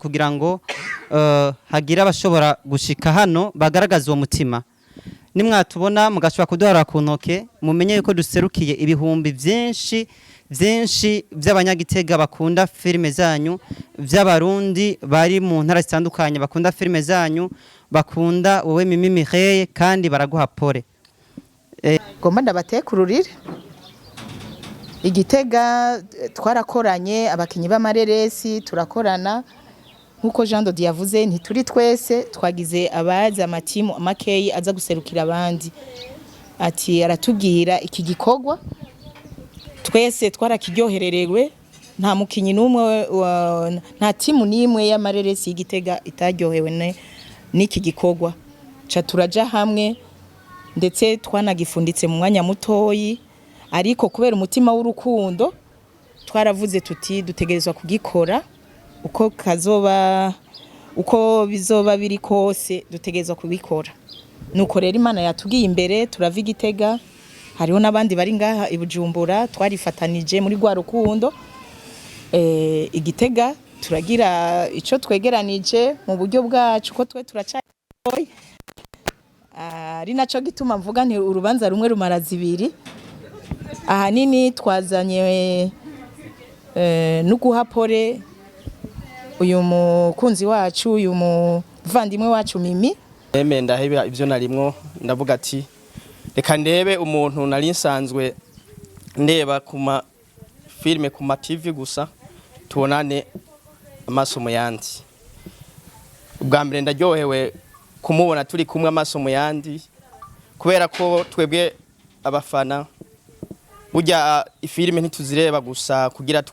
kugira ngo hagira abashobora gushika hano bagaragaza uwo mutima. Nimwatubona mugashobora kuduhara ku ntoke mumenye yuko duserukiye ibihumbi vyinshi by'abanyagitega bakunda filime zanyu, by'abarundi bari mu ntara zitandukanye bakunda filime zanyu, bakunda wowe Mimi Mireille kandi baraguha pole. Gomba ndabatekururire Igitega twarakoranye abakinyi b'amareresi turakorana nkuko Jean Dodi yavuze ntituri twese twagize abaza amatimu makeyi aza guserukira abandi ati aratubwira iki gikorwa twese twarakiryohererewe nta mukinyi numwe nta timu nimwe y'amareresi y'Igitega itaryohewe n'iki gikorwa ca turaja hamwe ndetse twanagifunditse mu mwanya mutoyi ariko kubera umutima w'urukundo twaravuze tuti dutegerezwa kugikora uko bizoba biri kose dutegerezwa kubikora nuko rero Imana yatugiye imbere turava Igitega hariho nabandi bari ngaha ibujumbura twarifatanije muri gwa rukundo Igitega turagira ico twegeranije mu buryo bwacu ko twe turacaye ari naco gituma mvuga nti urubanza rumwe rumara zibiri ahanini twazanye nuguhapore uyu mukunzi wacu uyu muvandimwe wacu Mimi ndaheba ivyo narimwo ndavuga ati reka ndebe umuntu nari nsanzwe ndeba kuma filme kuma TV gusa tubonane amaso mu yandi ubwa mbere ndaryohewe kumubona turi kumwe amaso mu yandi kubera ko twebwe abafana burya ifilime ntituzireba gusa kugira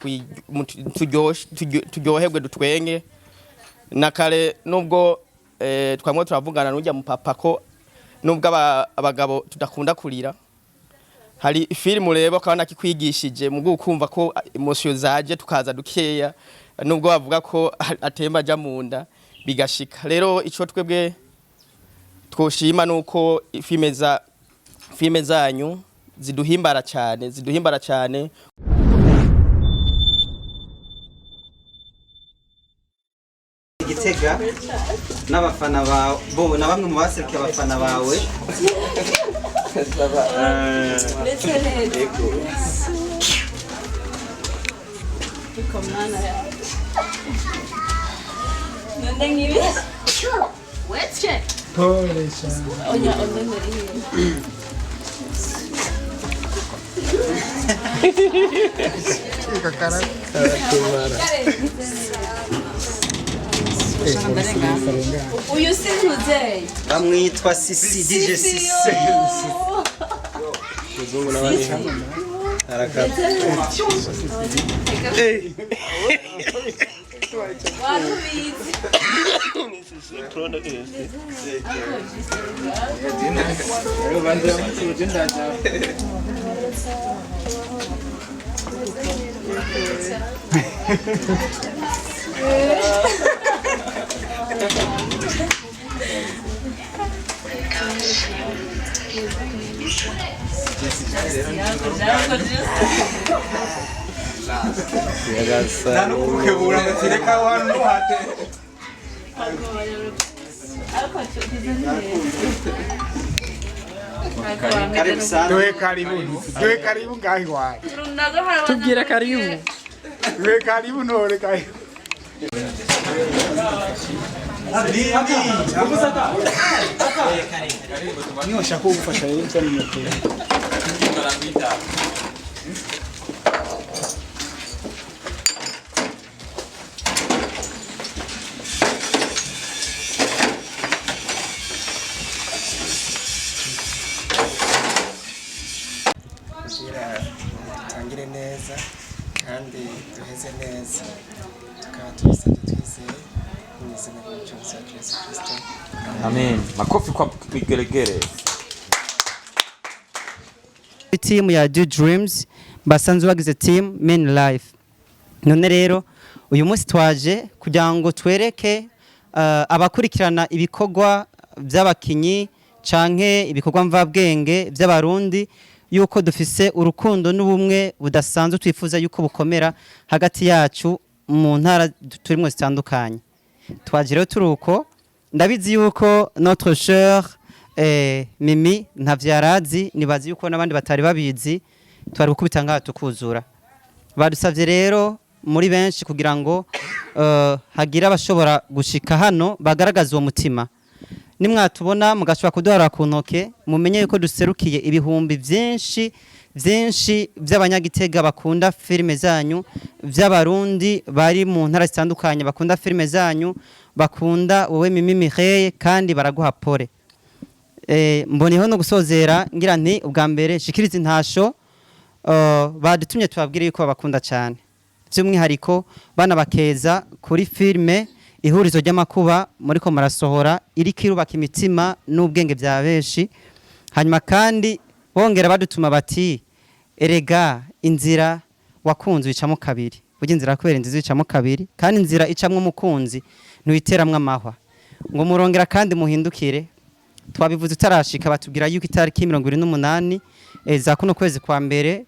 turyoherwe dutwenge nakare nubwo twamwe turavugana n'ujya mu papa ko nubwo abagabo tudakunda kurira hari filime ureba kandi kikwigishije mu gukumva ko emotion zaje tukaza dukeya nubwo bavuga ko atemba aja munda bigashika rero ico twebwe twoshima nuko filime zanyu ziduhimbara cyane Gitega n'abafana bawe na bamwe mu baserukiye abafana bawe uyu si muzeye bamwitwa Sisi DJ Sisi muzungu n'abandi harakata Due karibu ngahi wae. tubwira karibu Due karibu nore karibu. Niyo shako gufasha rero cyane nyakuri. tangire neza kandi duheze neza tukaba tubisabye twizeye mu izina ry'Umukiza Yesu Kristo. Amen. Makofi kwa kigelegele. Team ya Do Dreams basanzwe bagize team Men Life. None rero uyu munsi twaje kugira ngo twereke abakurikirana ibikorwa by'abakinyi canke ibikorwa mvabwenge by'abarundi yuko dufise urukundo n'ubumwe budasanzwe twifuza yuko bukomera hagati yacu mu ntara turimo zitandukanye. twagire turuko ndabizi yuko notre cher Mimi Mireille nibazi yuko nabandi batari babizi twari gukubita ngaha tukuzura badusavye rero muri benshi kugira ngo hagira abashobora gushika hano bagaragaza uwo mutima nimwatubona mugashobora kuduhara ku ntoke mumenye yuko duserukiye ibihumbi byinshi by'abanyagitega bakunda filime zanyu by'abarundi bari mu ntara zitandukanye bakunda filime zanyu bakunda wowe Mimi Mireille kandi baraguha pole mboniho no gusozera ngira nti ubwa mbere shikiriza intasho badutumye tubabwire yuko babakunda cyane by'umwihariko bana bakeza kuri filime ihurizo ry'amakuba muri ko marasohora iri kirubaka imitima n'ubwenge bya benshi hanyuma kandi bongera badutuma bati erega inzira wakunze icamo kabiri burya inzira kubera inziza icamo kabiri kandi inzira icamwe umukunzi ntuyiteramwe amahwa ngo murongera kandi muhindukire twabivuze utarashika batubwira yuko itariki 28 za kuno kwezi kwa mbere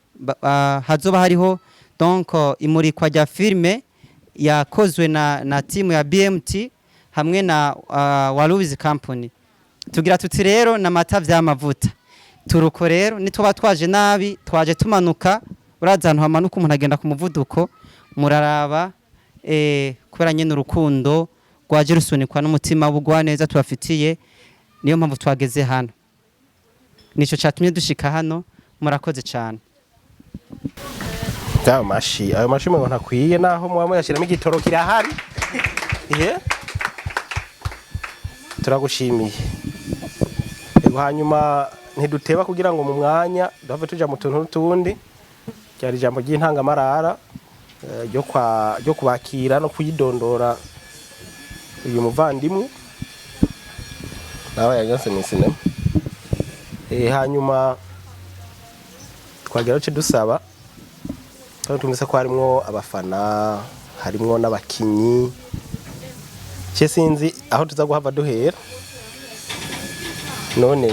hazoba hariho donc imurikwa rya filme yakozwe na timu ya BMT hamwe na Ndufacom Company tugira tuti rero na mata vy'amavuta turuko rero nitwa twaje nabi twaje tumanuka uraza ahantu hamanuka umuntu agenda ku muvuduko muraraba kubera nyene urukundo rwaje rusunikwa n'umutima w'ubugwa neza tubafitiye niyo mpamvu twageze hano nico cyatumye dushika hano murakoze cyane ayo mashi mwe ntakwiye naho muba yashiramo igitoro kirahari turagushimiye ego hanyuma ntiduteba kugira ngo mu mwanya dove tuja mu tuntu tundi cyari jambo ry'intangamarara ryo kubakira no kuyidondora uyu muvandimwe nawe yagase mu sinema hanyuma twagera cyo dusaba tumvise ko harimo abafana harimo n'abakinyi cye sinzi aho tuza guhava duhera none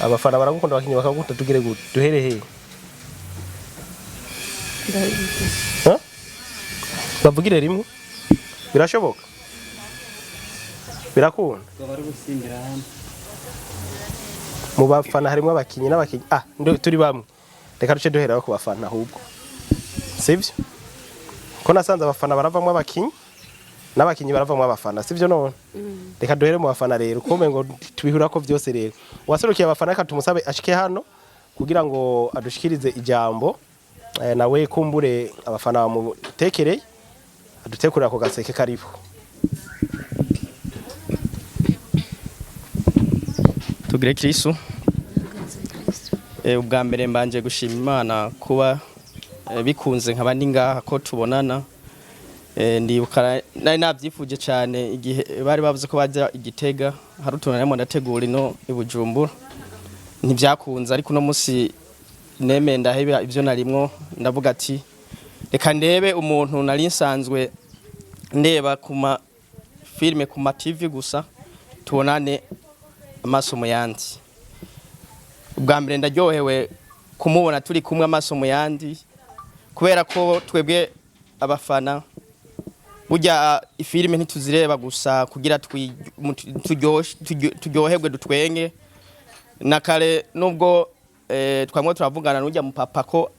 abafana baragukunda abakinyi bakagukunda tugire gute duhere he bavugire rimwe birashoboka birakunda mu bafana harimo abakinyi n'abakinyi turi bamwe reka duce duhera ku bafana ahubwo sivyo ko nasanze abafana baravamwe abakinyi n'abakinyi baravamwe abafana sivyo none reka duhere mu bafana rero kombe ngo tubihura ko byose rero waserukiye abafana reka tumusabe ashike hano kugira ngo adushikirize ijambo nawe kumbure abafana bamutekereye adutekurira ko gaseke karibu tugire Kristo ubwa mbere mbanje gushima Imana kuba bikunze nk'abandi ngaha ko tubonana ndibuka nari nabyifuje cyane igihe bari bavuze ko bajya igitega hari utuntu narimo ndategura ino ibujumbura ntibyakunze ariko no musi neme ndaheba ivyo narimwo ndavuga ati reka ndebe umuntu nari nsanzwe ndeba kuma filme kuma TV gusa tubonane amaso mu yandi ubwa mbere ndaryohewe kumubona turi kumwe amaso mu yandi kubera ko twebwe abafana burya ifilime ntituzireba gusa kugira turyoherwe dutwenge nakare nubwo twamwe turavugana n'ujya mu papa ko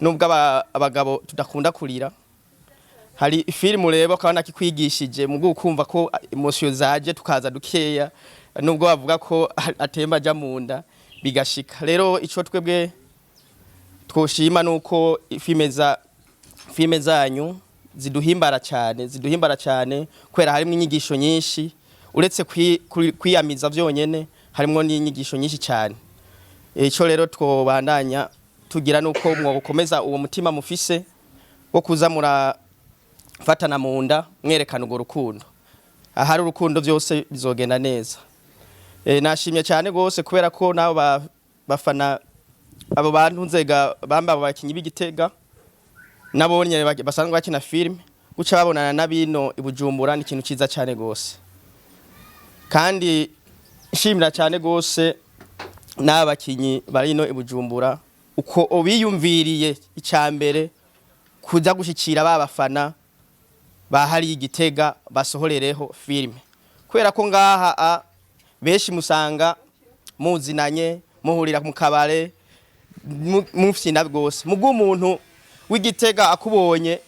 nubwo abagabo tudakunda kurira hari filime ureba kandi akikwigishije mu gukumva ko emotion zaje tukaza dukeya nubwo bavuga ko atemba aja munda bigashika rero ico twebwe twoshima nuko filime zanyu ziduhimbara cyane kwera harimo inyigisho nyinshi uretse kwiyamiza vyonyene harimo n'inyigisho nyinshi cyane ico rero twobandanya tugira nuko mwokomeza uwo mutima mufise wo kuza murafatana mu nda mwerekana ugo rukundo ahari urukundo byose bizogenda neza nashimye cyane gose kubera ko nabo bafana abo bantu nzega bamba abakinyi b'igitega nabonye basanzwe bakina filime guca babonana nabino ibujumbura ni ikintu ciza cyane gose kandi nshimira cyane gose n'abakinyi barino ibujumbura uko obiyumviriye icambere kuza gushikira babafana bahari Gitega basohorereho filime kubera ko ngaha benshi musanga muzinanye muhurira mu kabare mufyina bwose mugu umuntu w'Igitega akubonye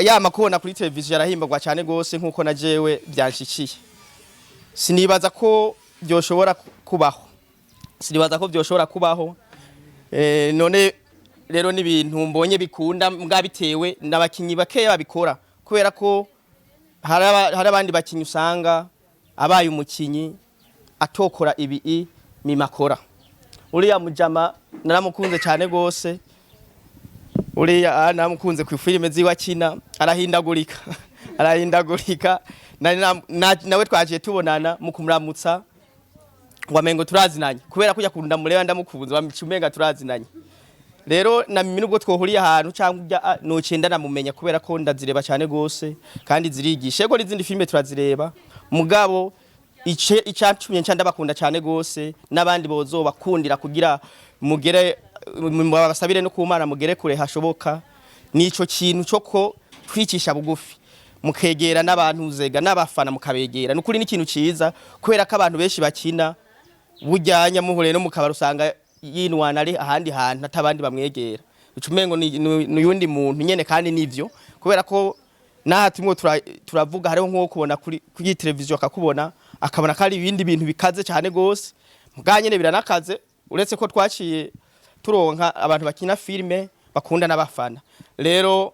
yama kubona kuri televiziyo arahimbagwa cyane gose nkuko na jewe byanshikiye sinibaza ko byoshobora kubaho none rero n'ibintu mbonye bikunda mbwa bitewe n'abakinyi bakeya babikora kubera ko hari abandi bakinyi usanga abaye umukinyi atokora ibi mimakora uriya mujama naramukunze cyane gose uriya naramukunze ku filime ziwa kina arahindagurika nawe twaje tubonana mu kumuramutsa wamengo turazinanye kubera ko yakunda mureba ndamukunze bamicumenga turazinanye rero na Mimi nubwo twohuriye ahantu cyangwa nocenda namumenya kubera ko ndazireba cyane gose kandi zirigisha yego n'izindi filime turazireba mugabo icyatumye ndabakunda cyane gose nabandi bozobakundira kugira mugere babasabire no kumana mugere kure hashoboka nico kintu cyo twicisha bugufi mukegera n'abantu zega n'abafana mukabegera nukuri n'ikintu ciza kubera ko abantu benshi bakina bujyanya muhure no mukabara usanga yinwana ari ahandi hantu atabandi bamwegera ucumengo n'uyundi muntu nyene kandi nivyo kubera ko nahatimwe turavuga hariho nko kubona kuri televiziyo akakubona akabona kari ibindi bintu bikaze cyane gose muganyene biranakaze uretse ko twaciye turonka abantu bakina filime bakunda n'abafana rero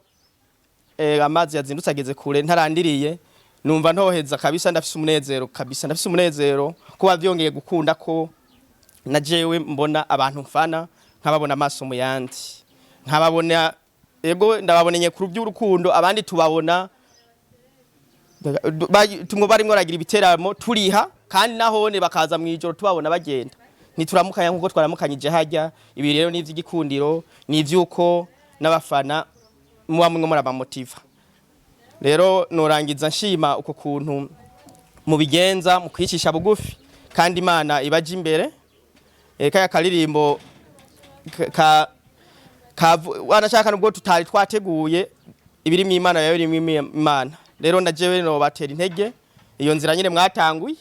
amazi yazindutse ageze kure ntarandiriye numva ntoheza kabisa ndafise umunezero kuba byongeye gukunda ko na jewe mbona abantu mfana nkababona amaso mu yandi nkababona ego ndababoneye ku by'urukundo abandi tubabona tumwe barimo ragira ibiteramo turiha kandi nahone bakaza mu ijoro tubabona bagenda nituramukanya nkuko twaramukanyije hajya ibi rero n'ivy'igikundiro n'ivyuko n'abafana muba mwe murabamotiva rero norangiza nshima uko kuntu mu bigenza mu kwicisha bugufi kandi Imana ibaje imbere kaya kalirimbo wanashaka nubwo tutari twateguye ibiri mu Imana yawe iri mu Imana rero ndajewe no batera intege iyo nzira nyine mwatanguye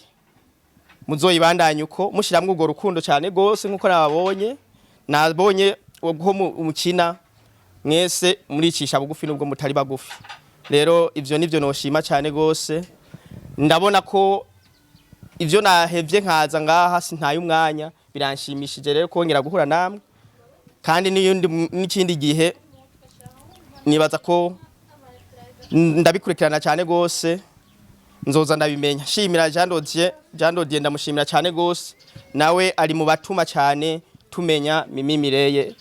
muzoyibandanye uko mushiramwe ugo rukundo cyane gose nkuko nabonye ubwo umukina mwese muricisha bugufi nubwo mutari bagufi rero ivyo nivyo noshima cyane gose ndabona ko ivyo nahevye nkaza ngaha sintaye umwanya biranshimishije rero kongera guhura namwe kandi n'ikindi gihe nibaza ko ndabikurikirana cyane gose nzoza ndabimenya shimira Jean Dodier ndamushimira cyane gose nawe ari mu batuma cyane tumenya Mimi Mireille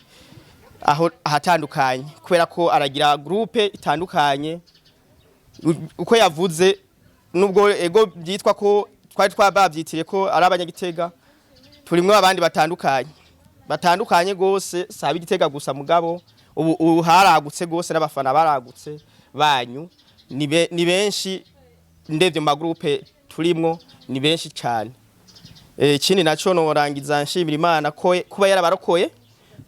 aho hatandukanye kubera ko aragira groupe itandukanye uko yavuze nubwo ego byitwa ko twari twabavyitire ko ari abanyagitega turimwe abandi batandukanye gose sabi Gitega gusa mugabo ubu haragutse gose n'abafana baragutse banyu ni benshi ndevye mu groupe turimwo ni benshi cyane ikindi naco norangiza nshimira Imana ko kuba yarabarokoye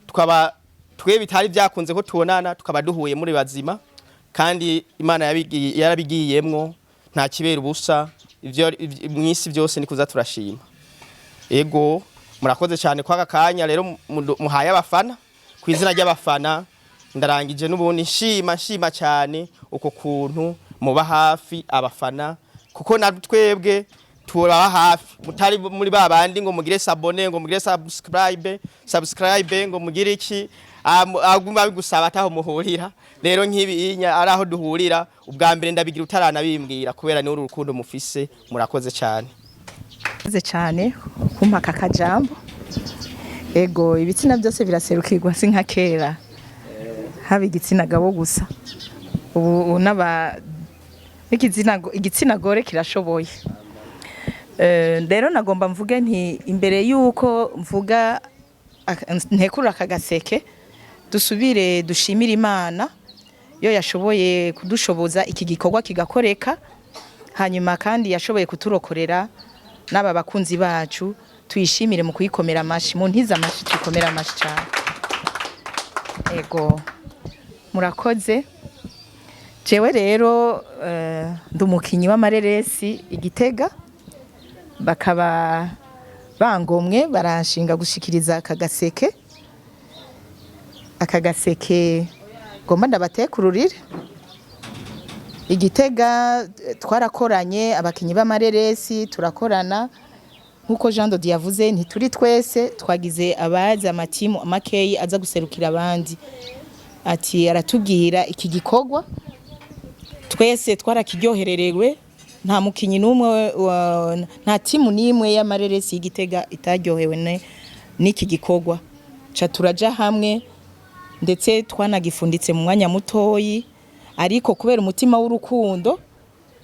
tukaba twe bitari byakunze ko tubonana tukaba duhuye muri bazima kandi Imana yarabigiyemwo nta kibera ubusa ivyo mwisi byose ni kuza turashima ego murakoze cyane kwa kanya rero muhaye abafana kwizina ry'abafana ndarangije n'ubundi nshima cyane uko kuntu muba hafi abafana kuko na twebwe turaba hafi mutari muri babandi ngo mugire sabone ngo mugire subscribe ngo mugire iki aguma bigusaba ataho muhurira rero nk'ibinya araho duhurira ubwa mbere ndabigira utaranabimbwira kubera ni urukundo mufise murakoze cyane kumpa kakajambo ego ibitsina byose biraserukirwa si nka kera haba igitsina gabo gusa ubu igitsina gore kirashoboye rero nagomba mvuge nti imbere yuko mvuga ntekurura akagaseke dusubire dushimira Imana yo yashoboye kudushoboza iki gikorwa kigakoreka hanyuma kandi yashoboye kuturokorera n'aba bakunzi bacu tuyishimire mu kuyikomera amashi mu ntiza amashi tukomera amashi cyane ego murakoze jewe rero ndumukinyi w'amareresi igitega bakaba bangomwe baranshinga gushikiriza akagaseke ngomba ndabatekururire. Igitega twarakoranye abakinyi b'amareresi turakorana nkuko Jean de Dieu yavuze ntituri twese twagize abazi amatimu makeyi aza guserukira abandi ati aratubwira iki gikorwa twese twarakiryohererewe nta mukinyi numwe nta timu nimwe y'amareresi y'igitega itaryohewe n'iki gikorwa ca turaja hamwe ndetse twanagifunditse mu mwanya mutoyi ariko kubera umutima w'urukundo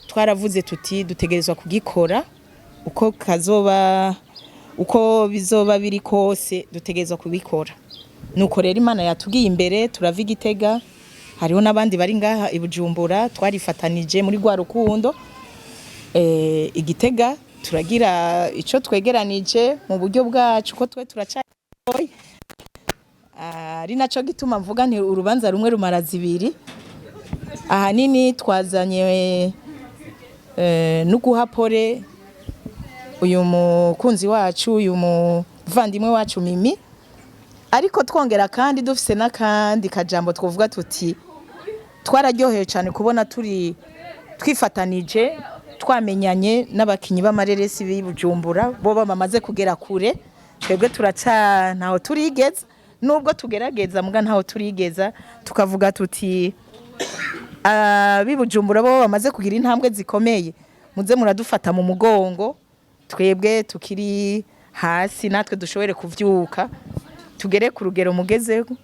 twaravuze tuti dutegerezwa kugikora uko bizoba biri kose dutegerezwa kubikora. Nuko rero Imana yatugiye imbere turava Igitega hariho nabandi bari ngaha ibujumbura twarifatanije muri gwa rukundo Igitega turagira ico twegeranije mu buryo bwacu ko twe turacaye ari naco gituma mvuga nti urubanza rumwe rumara zibiri. Ahanini twazanye nuguhapore uyu mukunzi wacu uyu muvandimwe wacu Mimi, ariko twongera kandi dufise n'akandi kajambo twovuga tuti twararyoheye cyane kubona twifatanije twamenyanye n'abakinyi b'amareresi b'ibujumbura bo bamaze kugera kure twebwe turaca ntaho turigeza nubwo tugerageza muga ntaho turigeza tukavuga tuti bibujumbura bo bamaze kugira intambwe zikomeye muze muradufata mu mugongo twebwe tukiri hasi natwe dushobore kuvyuka tugere ku rugero mugezeho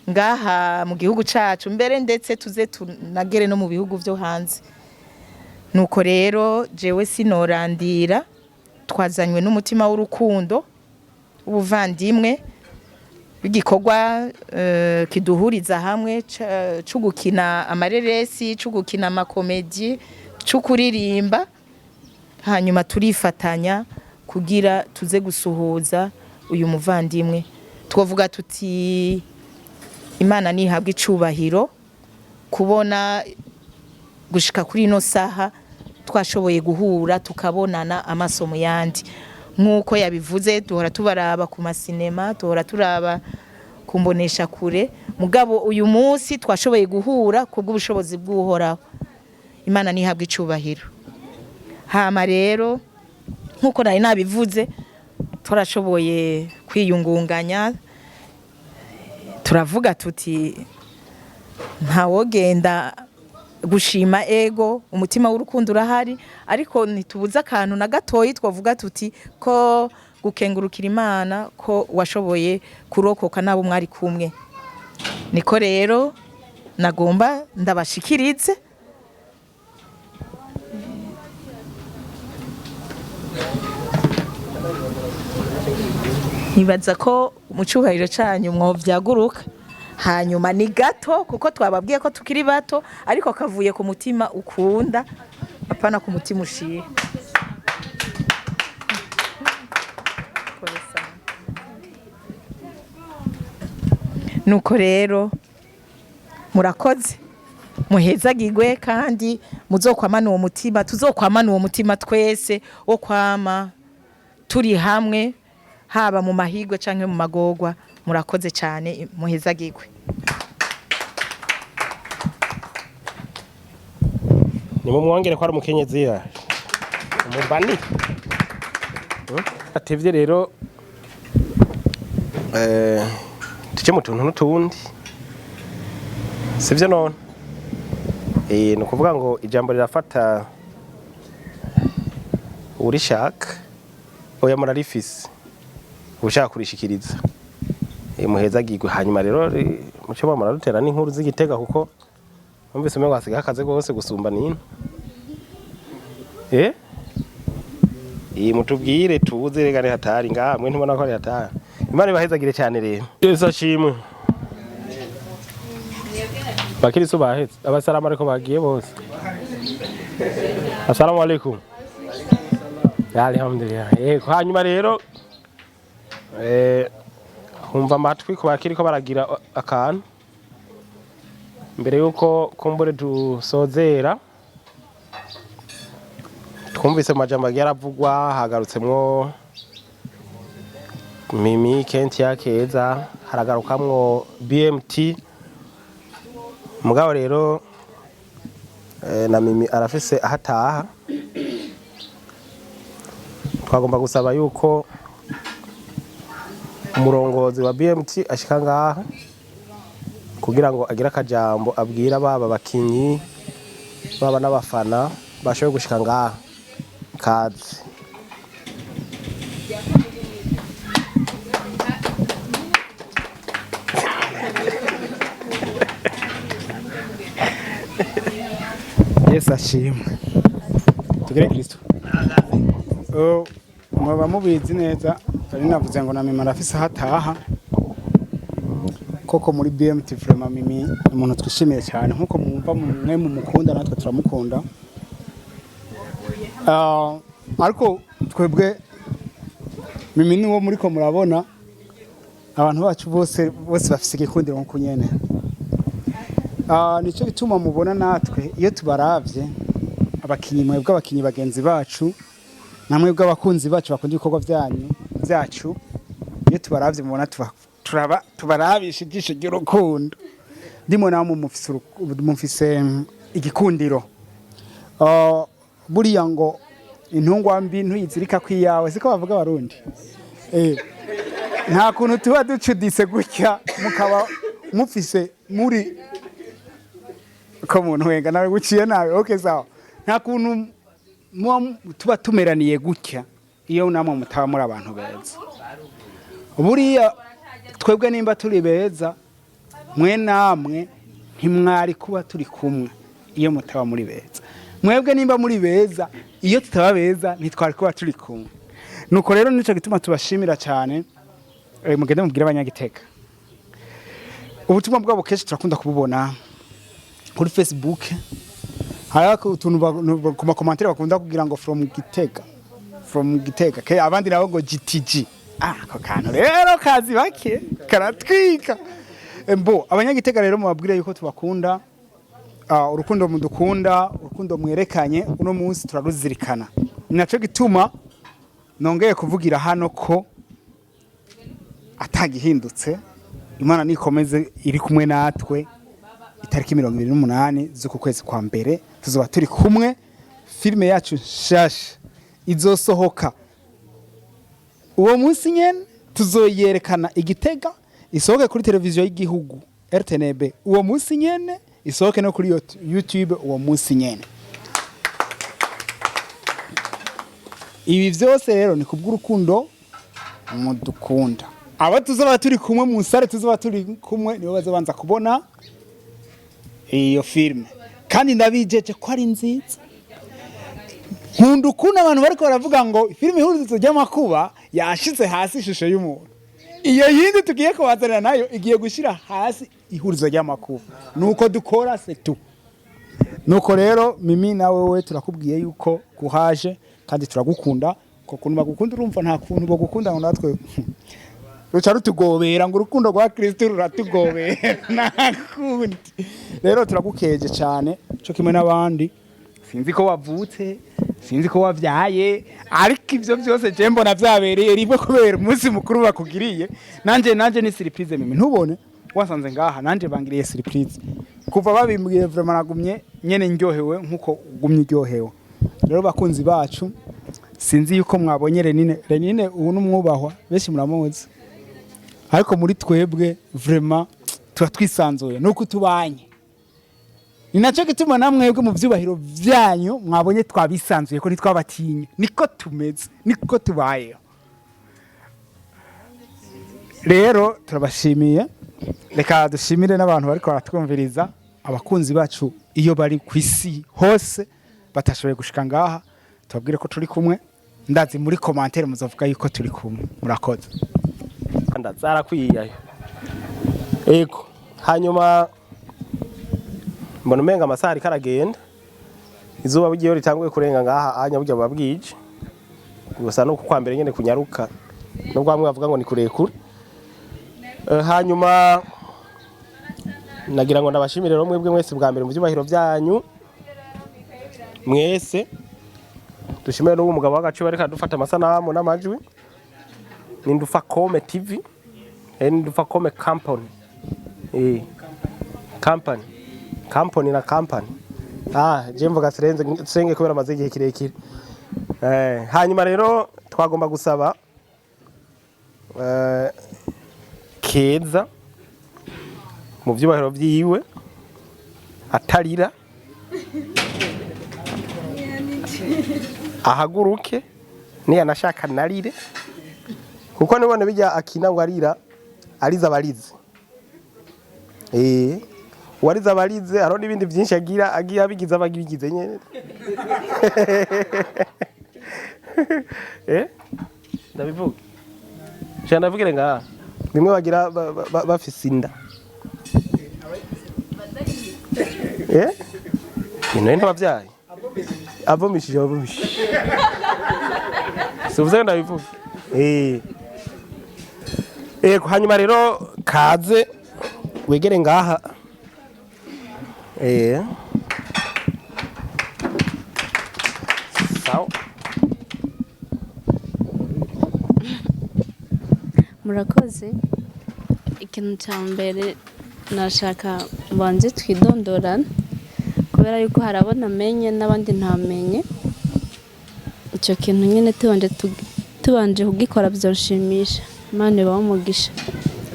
ngaha mu gihugu cacu mbere ndetse tuze tunagere no mu bihugu byo hanze. Nuko rero jewe sinorandira twazanywe n'umutima w'urukundo ubuvandimwe igikorwa kiduhuriza hamwe cyo gukina amareresi cyo gukina amakomedi cyo kuririmba hanyuma turifatanya kugira tuze gusuhuza uyu muvandimwe. Twavuga tuti Imana nihabwe icubahiro kubona gushika kuri ino saha twashoboye guhura tukabonana amaso mu yandi nkuko yabivuze duhora tubaraba ku masinema duhora turaba kumbonesha kure mugabo uyu munsi twashoboye guhura kubw'ubushobozi bw'uhoraho. Imana nihabwe icubahiro. Hama rero nkuko nari nabivuze turashoboye kwiyungunganya turavuga tuti ntawogenda gushima ego umutima w'urukundo urahari ariko ntitubuza akantu na gatoyi twavuga tuti ko gukengurukira Imana ko washoboye kurokoka nabo mwari kumwe. Niko rero nagomba ndabashikirize nibaza ko mu cyubahiro cyanyu mwovyaguruka hanyuma ni gato kuko twababwiye ko tukiri bato ariko kavuye ku mutima ukunda apana ku mutima ushiye. Nuko rero murakoze muhezagirwe kandi muzokwamana uwo mutima tuzokwamana uwo mutima twese wo kwama turi hamwe haba mu mahigwe canke mu magorwa. Murakoze cyane muhezagirwe. Nimwe mwongere ko ari umukenyezi ya umubani atevye rero tuje mu tuntu n'utundi sivyo none ni ukuvuga ngo ijambo rirafata urishaka oya murarifise ushaka kurishikiriza muhezagirwe. Hanyuma rero muco bamurarutera n'inkuru z'Igitega kuko numvise umwe wasiga akaze gose gusumba nino mutubwire tuze regane hatari ngamwe ntubona ko ari hatari. Imana ibahezagire cyane rero Yesu ashimwe. Bakirisu bahetse abasalamu alaykum bagiye bose. Assalamu alaykum. Alhamdulillah. Hanyuma rero humva amatwi ko bakiri ko baragira akantu mbere yuko kumbure dusozera twumvise amajambo yaravugwa hagarutsemwo Mimi Kenti yakeza haragarukamwo BMT mugabo rero na Mimi arafise ahataha twagomba gusaba yuko umurongozi wa BMT ashika ngaha kugira ngo agira akajambo abwira baba bakinyi baba n'abafana bashoboye gushika ngaha kazi. Yesu ashimwe tugere Kristo. Mwaba mubizi neza ari navuze ngo na Mimi arafise hataha koko muri BMT vraiment Mimi umuntu twishimiye cyane nkuko mwumva mwe mu mukunda natwe turamukunda. Ariko twebwe Mimi niwo muri ko murabona abantu bacu bose bafise igikundiro nko nyene. Nico bituma mubona natwe iyo tubaravye abakinyi mwebwe abakinyi bagenzi bacu namwe bw'abakunzi bacu bakunda ibikorwa byacu iyo tubaravye mubona tubarabisha igisho ry'urukundo ndimo namwe mufise igikundiro. Buriya ngo intungwa mbi ntuyizirika kwiyawe siko bavuga abarundi. Nta kuntu tuba ducudise gutya mukaba mufise muri ko muntu wenga nawe guciye nawe okay sawa nta kuntu tuba tumeraniye gutya iyo namwe mutaba muri abantu beza. Buriya twebwe nimba turi beza mwe namwe ntimwari kuba turi kumwe iyo mutaba muri beza. Mwebwe nimba muri beza iyo tutaba beza ntitwari kuba turi kumwe. Nuko rero nico gituma tubashimira cyane mugende mubwire abanyagitega. Ubutumwa bwabo kenshi turakunda kububona kuri Facebook harako utuntu ku makomantere bakunda kugira ngo from Gitega ke abandi nabo ngo GTG ako kantu rero kazi bake karatwika mbo abanyagitega rero mubabwire yuko tubakunda urukundo mudukunda urukundo mwerekanye uno munsi turaruzirikana naco gituma nongeye kuvugira hano ko atagihindutse Imana nikomeze iri kumwe natwe itariki 28 z'uku kwezi kwa mbere tuzoba turi kumwe. Filme yacu shasha izosohoka uwo munsi nyene tuzoyerekana Igitega isohoke kuri televiziyo y'igihugu RTNB uwo munsi nyene isohoke no kuri YouTube uwo munsi nyene. Ibi vyose rero ni kubw'urukundo mudukunda. Aba tuzoba turi kumwe mu sare tuzoba turi kumwe nibo bazobanza kubona iyo filme kandi ndabijeje ko ari nziza. Nkunda ukuntu abantu bariko baravuga ngo filme ihurizo ry'amakuba yashize hasi ishusho y'umuntu. Iyo yindi tugiye kubazanira nayo igiye gushira hasi ihurizo ry'amakuba. Nuko dukora setu. Nuko rero Mimi nawe we turakubwiye yuko kuhaje kandi turagukunda ko kuntu bagukunda urumva nta kuntu bagukunda ngo natwe ruca rutugobera ngo urukundo rwa Kristo ruratugobera nakundi. Rero turagukeje cyane cyo kimwe n'abandi sinzi ko wavutse sinzi ko wavyaye ariko ivyo byose je mbona vyabereye rimwe kubera umunsi mukuru bakugiriye nanje ni surprise Mimi ntubone wasanze ngaha nanje bangiriye surprise kuva babimbwiye vraiment nagumye nyene ndyohewe nkuko gumye ndyohewe. Rero bakunzi bacu sinzi yuko mwabonye Renine ubu numwubahwa benshi muramuzi ariko muri twebwe vraiment tuba twisanzuye nuko tubanye. Ni naco gituma namwebwe mu vyubahiro vyanyu mwabonye twabisanzuye ko nitwabatinye niko tumeze niko tubaye. Rero turabashimiye reka dushimire n'abantu bariko baratwumviriza abakunzi bacu iyo bari kwisi hose batashoboye gushika ngaha tubabwire ko turi kumwe ndazi muri commentaire muzovuga yuko turi kumwe murakoze. Ndazara kwiyayo ego hanyuma mbona umenga amasaha ari karagenda izuba bugiye ritanguye kurenga ngaha anya burya babwije gusa no kukwambere nyene kunyaruka nubwo bamwe bavuga ngo ni kurekure. Hanyuma nagira ngo ndabashimire rero mwebwe mwese bwa mbere mu byubahiro byanyu mwese dushimire n'uwo mugabo w'agaciro ariko dufata amasanamu n'amajwi ni Ndufacom TV Ndufacom Company company na company je mvuga senge kubera amaze igihe kirekire hanyuma rero twagomba gusaba Keza mu byubahiro byiwe atarira ahaguruke niya nashaka narire kuko nibone bijya akina ngo arira ariza abarize wariza abarize aro n'ibindi byinshi agiye abigize abagize nyene ndabivuga cyane ndavugire nga bimwe bagira bafise inda ino ntabavyaye avomishije suvuze ndabivuga hanyuma rero kaze wegere ngaha sawa murakoze ikintu cya mbere nashaka banze twidondorana kubera yuko harabona amenye n'abandi ntamenye icyo kintu nyine tubanje kugikora byoshimisha Imana ibaho umugisha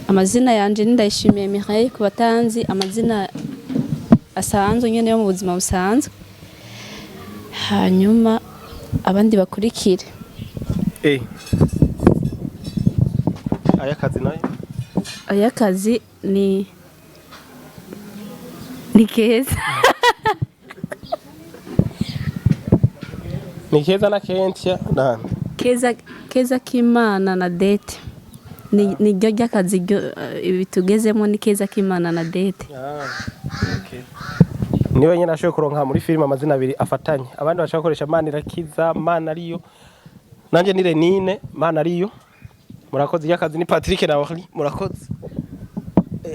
amazina yanje Ndayishimiye Mireille ku batanzi amazina asanzwe nyene yo mu buzima busanzwe hanyuma abandi bakurikire ayakazi nayo ayakazi ni Keza ni Keza na Kentia nani Keza Kimana na Dete ni ryo ry'akazi ibitugezemo ni Keza Kimana na Dete niwe nyine ashoboye kuronka muri filime amazina abiri afatanye abandi bashaka gukoresha Mana irakiza Mana ariyo nanje ni Renine Mana ariyo murakoze y'akazi ni Patrick na Bahari murakoze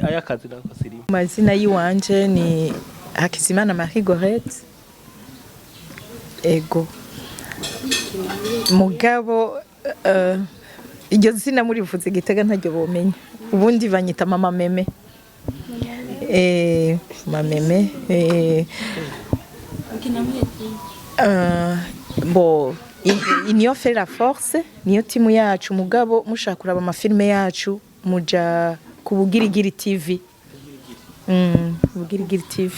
ayakazi nako siri amazina yiwanje ni Hakizimana Marie Gorette ego mugabo iryo zina murivuze Gitega ntaryo bomenya ubundi banyita mama meme mameme bo niyo fait la force niyo timu yacu mugabo mushaka kuraba amafilme yacu muja ku Bugirigiri TV Bugirigiri TV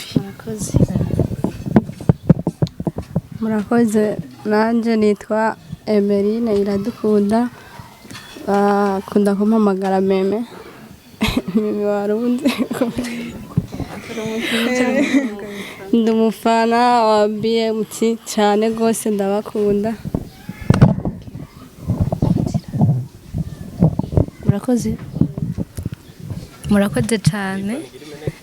murakoze nanje nitwa Emeline Iradukunda bakunda kumpamagara meme mimi warundi ndi umufana wa BMT cyane gose ndabakunda murakoze cyane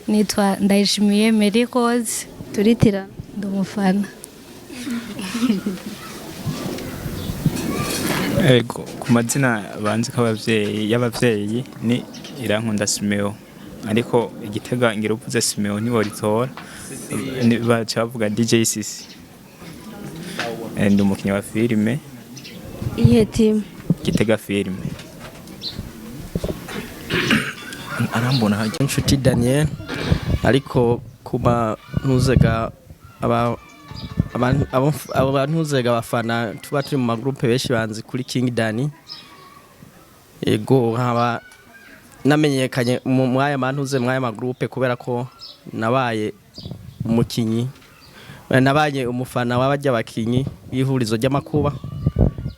nitwa Ndayishimiye Mary Rose turitira ndi umufana ego ku mazina banzi y'abavyeyi ni Irankunda Simeo ariko Igitega ngira uvuze Simeo ni woritora bacha bavuga DJ Sisi ndi umukinnyi wa filime iye team Gitega filime arambona hajya inshuti Daniel ariko kuba ntuzega abantuzega abafana tuba turi mu magroupe benshi banzi kuri King Dani ego haba namenyekanye mu aya mantuze mu aya magroupe kubera ko nabaye umukinyi nabaye umufana w'abajya bakinyi ihurizo ry'amakuba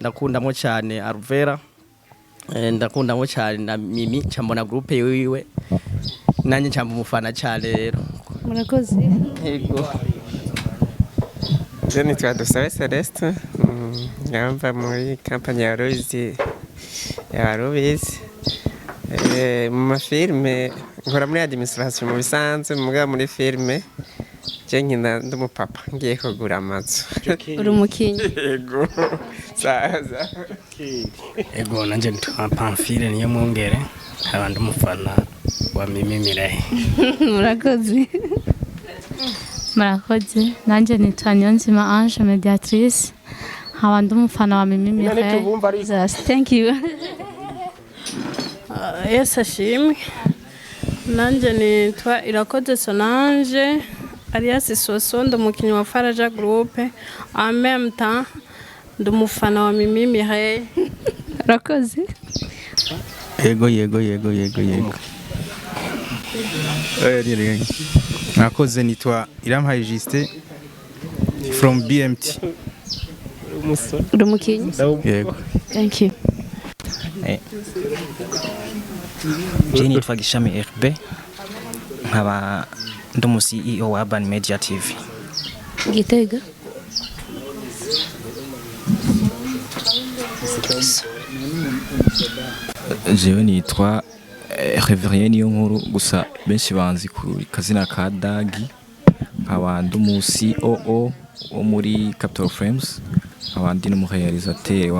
ndakundamo cyane Arvera ndakundamo cyane na Mimi cyambona groupe yiwe nanye cyamba umufana cyane rero murakoze yego je nitwa Dusabe Celeste ngamba muri company ya Rose ya Rubizi mu mafilme nkora muri administration mu bisanzwe muga muri filme je nkina ndumupapa ngiye kugura amazu uri umukinyi yego saza ego nanje ntwa Pamphile niyo mwongere abandi umufana wa Mimi Mireille. murakoze murakoze nanjye nitwa Niyonzima Ange mediatrice nkaba ndi umufana wa Mimi Mireille. Thank you. Yes ashimwe. Nanjye nitwa Irakoze Solange alias Soso, ndi umukinnyi wa Faraja Group en même temps ndi umufana wa Mimi Mireille. Murakoze. Yego. Murakoze nitwa Irampaye Justin from BMT. Uri umukinnyi? Yego. Thank you. Je nitwa Gishami RB nkaba ndi umu CEO wa Urban Media TV. Gitega. Jewe nitwa Reverien niyo nkuru gusa benshi banzi ku kazina ka Dagi nkaba ndi umu COO wo muri Capital Frames abandi n'umurealisateur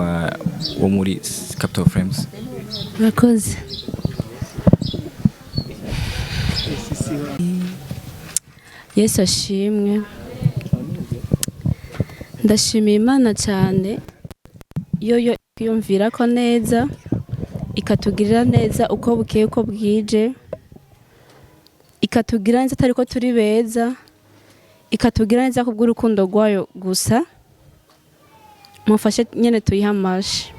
wo muri Capital Frames. Murakoze. Yesu ashimwe. Ndashimiye Imana cyane yo yumvira ko neza ikatugirira neza uko bukeye uko bwije, ikatugirira neza atari ko turi beza, ikatugirira neza kubw'urukundo rwayo gusa. Mufashe nyene tuyihamashe.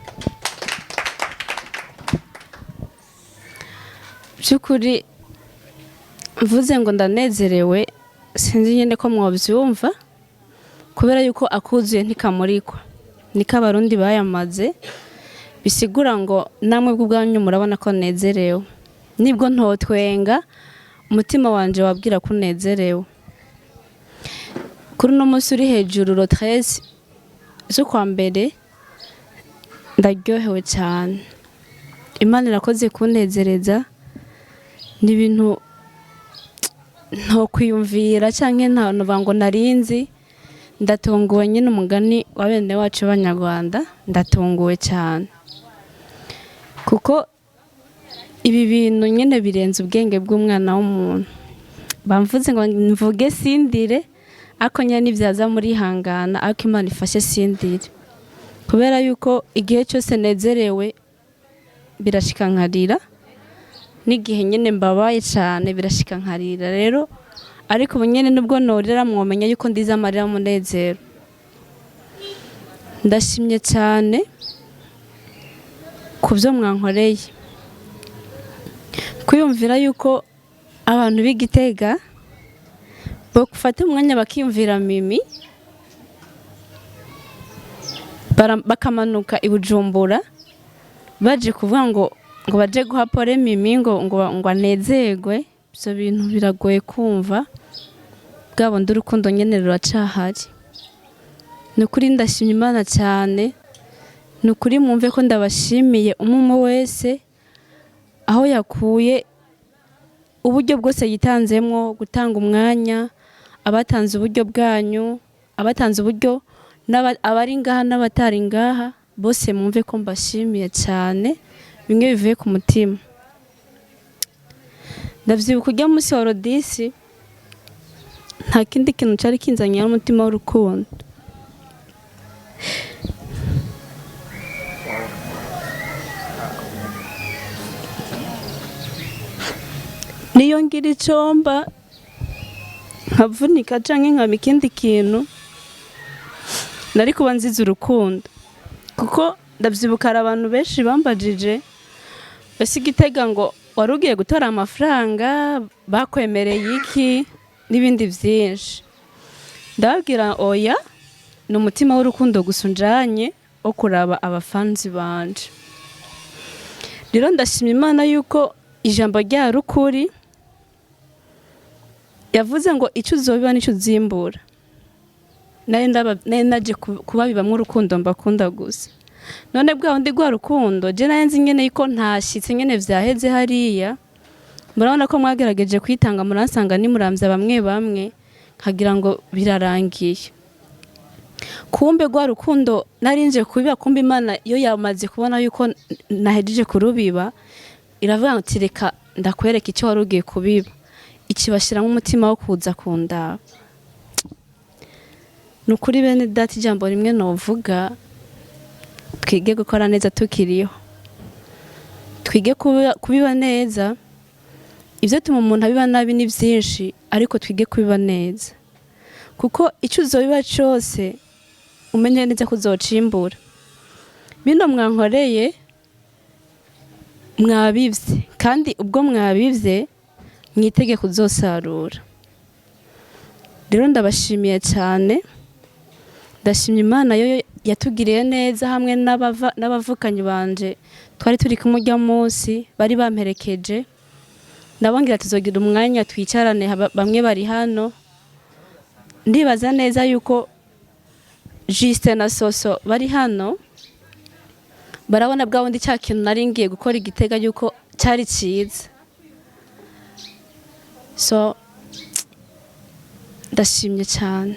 Byukuri mvuze ngo ndanezerewe sinzi nyene ko mwabyumva kubera yuko akuzuye ntikamurikwa niko abarundi bayamaze, bisigura ngo namwe bw'ubwanyu murabona ko nezerewe, nibwo ntotwenga umutima wanje wabwira ko nezerewe. Kuri no munsi uri hejuru ro 13 z'ukwa mbere ndaryohewe cyane. Imana irakoze kunezereza, ni ibintu nto kwiyumvira canke nta ngo narinzi. Ndatunguwe nyine umugani wa bene wacu b'Abanyarwanda, ndatunguwe cyane kuko ibi bintu nyine birenze ubwenge bw'umwana w'umuntu. Bamvuze ngo mvuge sindire ako nyine nibyaza muri hangana ako Imana ifashe sindire, kubera yuko igihe cyose nezerewe birashika nkarira, n'igihe nyine mbabaye cyane birashika nkarira. Rero ariko ubu nyene nubwo norera mwomenya yuko ndiza amarira munezero. Ndashimye cyane kubyo mwankoreye, kwiyumvira yuko abantu b'Igitega bo gufata umwanya bakiyumvira Mimi bakamanuka i Bujumbura baje kuvuga ngo baje guhapore Mimi ngo anezerwe. Ibyo bintu biragoye kumva, bwabo ndurukundo nyene ruracahari. Nukuri ndashimye Imana cyane, nukuri mwumve ko ndabashimiye umwe wese aho yakuye uburyo bwose yitanzemwo gutanga umwanya, abatanze uburyo bwanyu, abatanze uburyo abari ngaha n'abatari ngaha bose mwumve ko mbashimiye cyane, bimwe bivuye ku mutima. Ndavyibuka ujya munsi wa Rodisi nta kindi kintu cari kinzanye n'umutima w'urukundo. Niyo ngira icomba nkavunika canke nkaba ikindi kintu nari kuba nziza urukundo, kuko ndavyibuka hari abantu benshi bambajije basi Gitega ngo warugiye gutora amafaranga bakwemereye iki n'ibindi byinshi. Ndababwira oya, ni umutima w'urukundo gusa unjanye wo kuraba abafanzi banje. Rero ndashimye Imana yuko ijambo rya rukuri yavuze ngo icyo uzobiba n'icyo uzimbura. Naje kubabibamwo urukundo mbakunda gusa. None bwa undi gwa rukundo je nayenze nyene yuko ntashitse nyene vyaheze hariya. Murabona ko mwagerageje kwitanga muransanga ni muramvya bamwe kagira ngo birarangiye. Kumbe gwa rukundo narinje kubiba, kumbe Imana yo yamaze kubona yuko nahejeje kurubiba, iravuga ngo reka ndakwereka icyo wari ugiye kubiba ikibashiramo umutima wo kuza kundaba. Nukuri bene data ijambo rimwe novuga, twige gukora neza tukiriho, twige kubiba neza. Ivyo tuma umuntu abiba nabi ni vyinshi, ariko twige kubiba neza, kuko icyo uzobiba cyose umenye neza ko uzocimbura. Bino mwankoreye mwabivye, kandi ubwo mwabivye mwitege kuzosarura. Rero ndabashimiye cyane, ndashimye Imana yo yatugiriye neza hamwe n'abavukanyi banje twari turi kumurya munsi bari bamperekeje. Ndabongira tuzogira umwanya twicarane, bamwe bari hano. Ndibaza neza yuko Juste na Soso bari hano, barabona bwa wundi cya kintu nari ngiye gukora Igitega yuko cyari cyiza. So ndashimye cyane,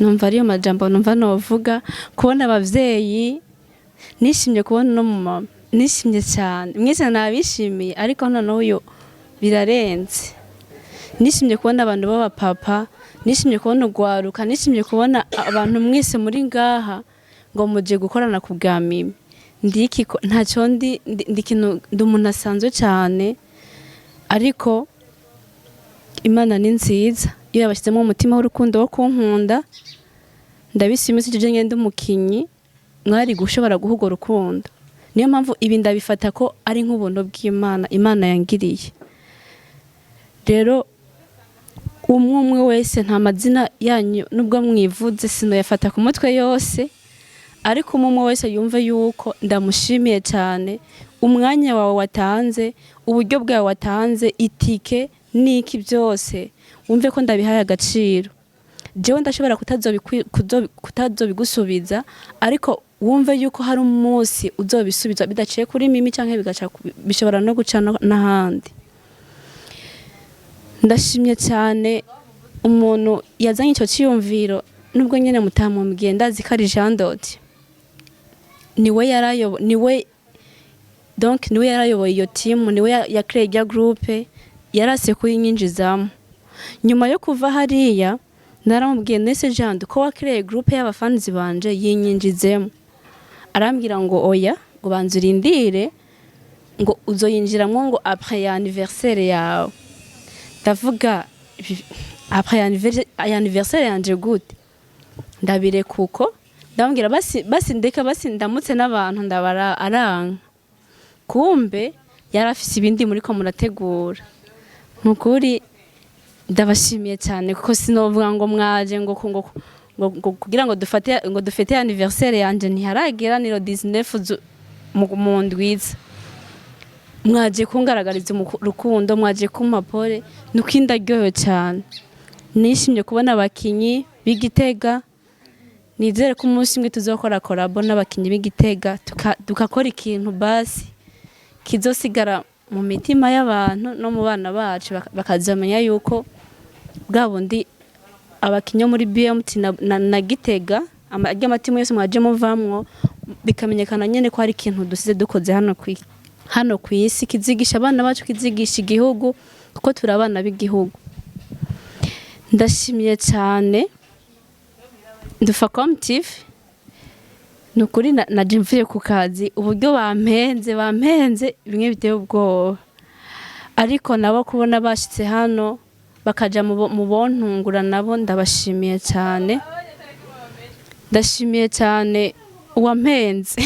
numva ariyo majambo numva novuga. Kubona abavyeyi, nishimye kubona no mama, nishimye cyane. Mwese nabishimiye, ariko noneho uyo birarenze. Nishimye kubona abantu baba papa, nishimye kubona ugwaruka, nishimye kubona abantu mwese muri ngaha ngo muje gukorana ku bwa Mimi. Ndiki ntacyo ndi kintu ndumuntu asanzwe cyane, ariko Imana ni nziza iyo yabashyizemo umutima w'urukundo wo kunkunda. Ndabisimise je ngende umukinyi mwari gushobora guhuga urukundo. Niyo mpamvu ibi ndabifata ko ari nk'ubuntu bw'Imana, Imana yangiriye. Rero umwe wese nta mazina yanyu nubwo mwivuze sino yafata ku mutwe yose, ariko umwe wese yumva yuko ndamushimiye cyane umwanya wawe watanze, uburyo bwawe watanze, itike niki byose, wumve ko ndabihaye agaciro. Jewe ndashobora kutazobigusubiza, ariko wumve yuko hari umunsi uzobisubiza bidaciye kuri Mimi canke bigaca bishobora no guca n'ahandi. Ndashimye cyane umuntu yazanye icyo cyiyumviro, nubwo nyene mutamumbwiye ndazi ko ari Jean Dodi. Niwe yarayoboye iyo team, niwe ya créer ya groupe, yarase kuyinyinjizamo. Nyuma yo kuva hariya naramubwiye nese Jean ko wa créer groupe y'abafanzi banje yinyinjizemo. Arambwira ngo oya, ngo banzurindire ngo uzoyinjiramo ngo après anniversaire yawe. Ndavuga après anniversaire yanje gute? Ndabire kuko ndambwira basi ndeka basi ndamutse n'abantu ndabara aranga. Kumbe yarafise ibindi muri ko murategura. Nukuri ndabashimiye cyane kuko sinovuga ngo mwaje ngo kugira ngo dufate anniversaire yanje ntiharagera ni 19 mu ndwiza. Mwaje kungaragariza urukundo, mwaje kumpapore, nuko indaryohewe cyane. Nishimye kubona abakinyi b'Igitega. Nizere ko umunsi umwe tuzokora collab n'abakinyi b'Igitega, tukakora ikintu basi kizosigara mu mitima y'abantu no mu bana bacu, bakazamenya yuko bwa bundi abakinyi muri BMT na Gitega amatima yose mwaje muvamwo, bikamenyekana nyene ko hari ikintu dusize dukoze hano ku isi, kizigisha abana bacu, kizigisha igihugu, kuko turabana b'igihugu. Ndashimiye cyane Ndufacom TV, nukuri naje mvuye ku kazi, uburyo bampenze bimwe biteye ubwoba, ariko nabo kubona bashitse hano bakaja mu bontungura, nabo ndabashimiye cyane. Ndashimiye cyane uwampenze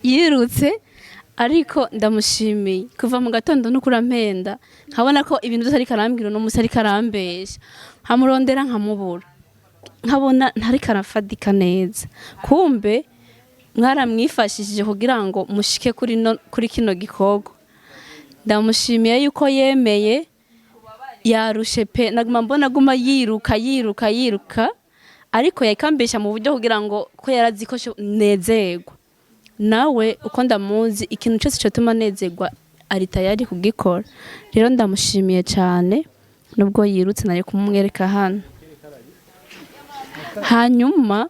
yirutse, ariko ndamushimiye kuva mu gatondo n'ukurampenda, nkabona ko ibintu byose ari karambwira no musari karambesha, nkamurondera nkamubura, nkabona ntari karafadika neza. Kumbe mwaramwifashishije kugira ngo mushike kuri kino gikorwa. Ndamushimiye yuko yemeye, yarushe pe, naguma mbona guma yiruka, ariko yakambesha mu buryo kugira ngo ko yarazi ko nezerwa. Nawe uko ndamuzi, ikintu cyose cyotuma nezerwa ari tayari kugikora. Rero ndamushimiye cyane, nubwo yirutse nari kumwereka hano. Hanyuma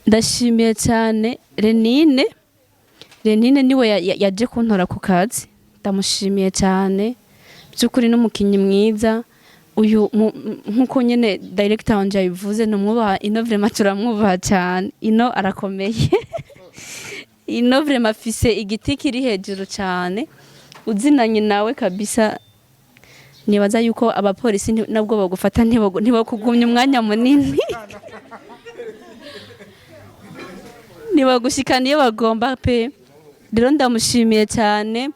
ndashimiye cyane Renine niwe yaje kuntora ku kazi, ndamushimiye cyane by'ukuri n'umukinnyi mwiza uyu nkuko nyene director wanje yabivuze numwubaha ino vraiment turamwubaha cyane ino arakomeye ino vraiment afise igiti kiri hejuru cyane uzinanye nawe kabisa nibaza yuko abapolisi nabwo bagufata ntibakugumya umwanya munini nibagushikana iyo bagomba pe rero ndamushimiye cyane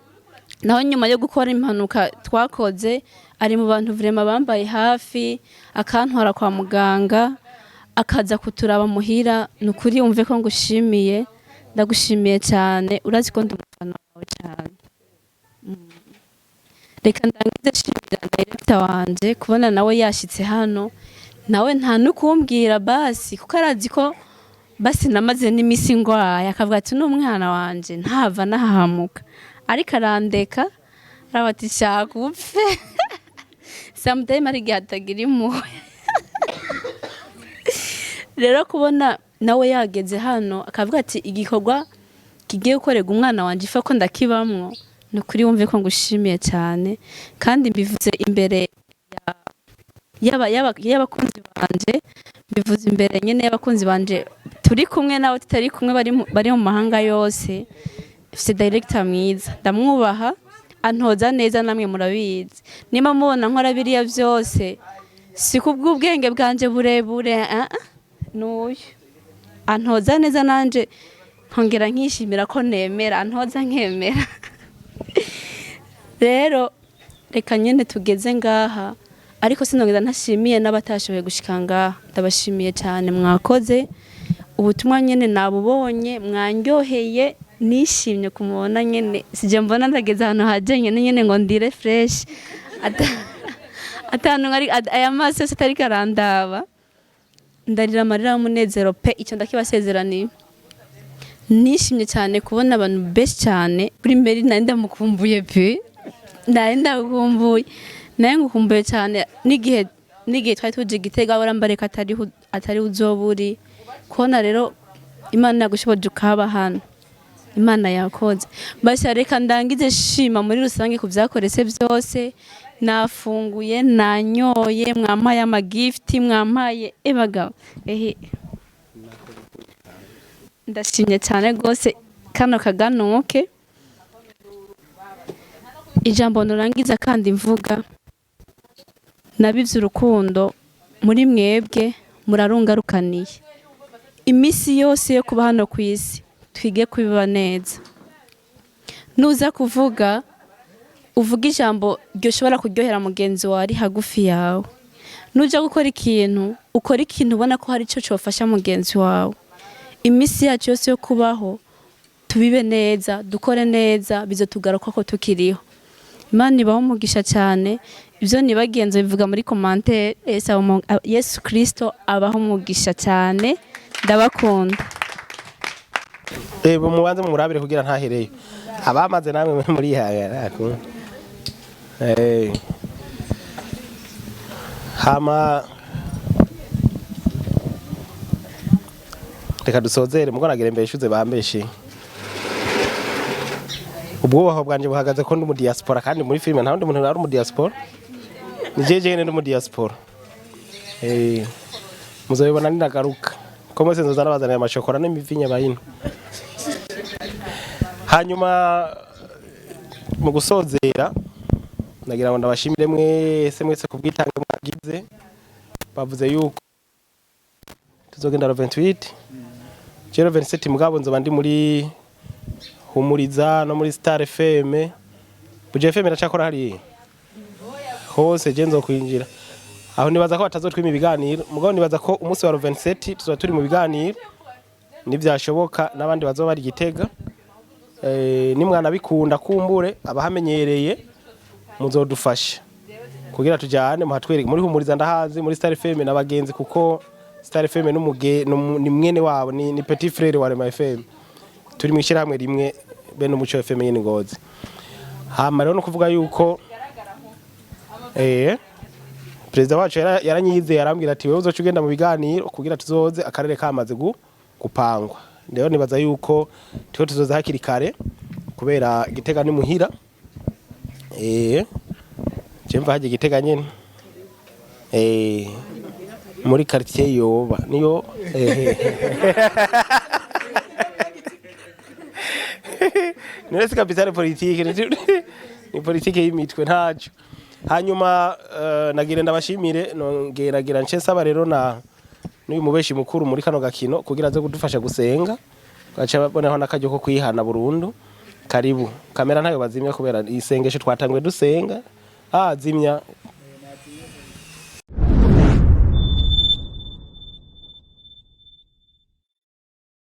naho nyuma yo gukora impanuka twakoze ari mu bantu vraiment bambaye hafi akantwara kwa muganga akaza kuturaba muhira nukuri umve ko ngushimiye ndagushimiye cyane urazi ko ndumufana wawe cyane reka ndangize shimira director wanje kubona nawe yashitse hano nawe nta nukumbwira basi kuko arazi ko basi namaze n'imisi ngwaye akavuga ati n'umwana wanje ntava nahahamuka ariko arandeka arabati shaka upfe sometimes ari gihatagira impuhwe rero kubona nawe yageze hano akavuga ati igikorwa kigiye gukorerwa umwana wanje ifa ko ndakibamwo nukuri wumve ko ngushimiye cyane kandi mbivuze imbere y'abakunzi banje mbivuze imbere nyene y'abakunzi banje turi kumwe nawe tutari kumwe bari mu mahanga yose ifite director mwiza ndamwubaha antoza neza namwe murabizi nima mubona nkora biriya byose si kubw'ubwenge bwanje burebure n'uyu antoza neza nanje nkongera nkishimira ko nemera antoza nkemera rero reka nyene tugeze ngaha ariko sinongeza ntashimiye n'abatashoboye gushika ngaha ndabashimiye cyane mwakoze ubutumwa nyene nabubonye mwanyoheye nishimye kumubona nyene sije mbona ndageze hano hajenye nyene ngo ndire fresh atanu ngari aya maso yose atari karandaba ndarira amarira y'umunezero pe icyo ndakibasezeraniye nishimye cyane kubona abantu best cyane kuri mbere nari ndamukumbuye pe ndakumbuye naye ngukumbuye cyane n'igihe twari tuje Gitega warambareka atari uzoburi kona rero Imana yagushoboje ukaba hano Imana yakoze bashya reka ndangize shima muri rusange ku byakorese byose nafunguye nanyoye mwampaye amagift mwampaye ebagabo ndashimye cyane gose kano kaganuke ijambo nurangiza kandi mvuga nabivye urukundo muri mwebwe murarungarukaniye imisi yose yo kuba hano ku isi twige kubiba neza nuza kuvuga uvuga ijambo ryoshobora kuryohera mugenzi wawe ari hagufi yawe nuja gukora ikintu ukora ikintu ubona ko hari ico cofasha mugenzi wawe imisi yacu yose yo kubaho tubibe neza dukore neza bizotugaruka ko tukiriho Imana ibaho umugisha cyane ibyo nibagenze bivuga muri commentaire Yesu Kristo abaho umugisha cyane ndabakunda mubanze murabire kugira ntahereyo abamaze namwe muri ihangiro hama reka dusozere mugo nagire mbere ishuze bambeshe ubwobaho bwanje buhagaze ko ndi mu diaspora kandi muri filime nta wundi muntu ari mu diaspora ni jeje ndi mu diaspora muzobibona ndagaruka ko mose nzozana bazana amashokora n'imivinya bayino hanyuma mu gusozera nagira ngo ndabashimire mwese kubwitange mwagize bavuze yuko tuzogenda 28 jero 27 mugabo nzoba ndi muri humuriza no muri Star FM Buja FM iracakora hari hose je nzokwinjira aho nibaza ko batazotwima ibiganiro mugabo nibaza ko umunsi wa 27 tuzoba turi mu biganiro nivyashoboka nabandi bazoba bari Gitega nimwana bikunda kumbure abahamenyereye muzodufasha kugira tujyane muhatwereke muri humuriza ndahazi muri Star FM nabagenzi kuko Star FM ni mwene wabo ni petit frère wa Rema FM turi mwishira hamwe rimwe bene umuco FM nyine ngozi hama rero no kuvuga yuko president wacu yaranyize yarambwira ati wewe uzoca ugenda mu biganiro kugira tuzoze akarere kamaze gupangwa rero nibaza yuko twe tuzoza hakiri kare kubera Gitega ni muhira je mva haje Gitega nyene muri quartier yoba niyo nirese capitale politique ni politique y'imitwe ntaco hanyuma nagire ndabashimire nongeragira nce saba rero na n'uyu mubeshi mukuru muri kano gakino kugira aze kudufasha gusenga gaca baboneho nakajyo ko kwihana burundu karibu kamera ntayo bazimya kubera isengesho twatangwe dusenga zimya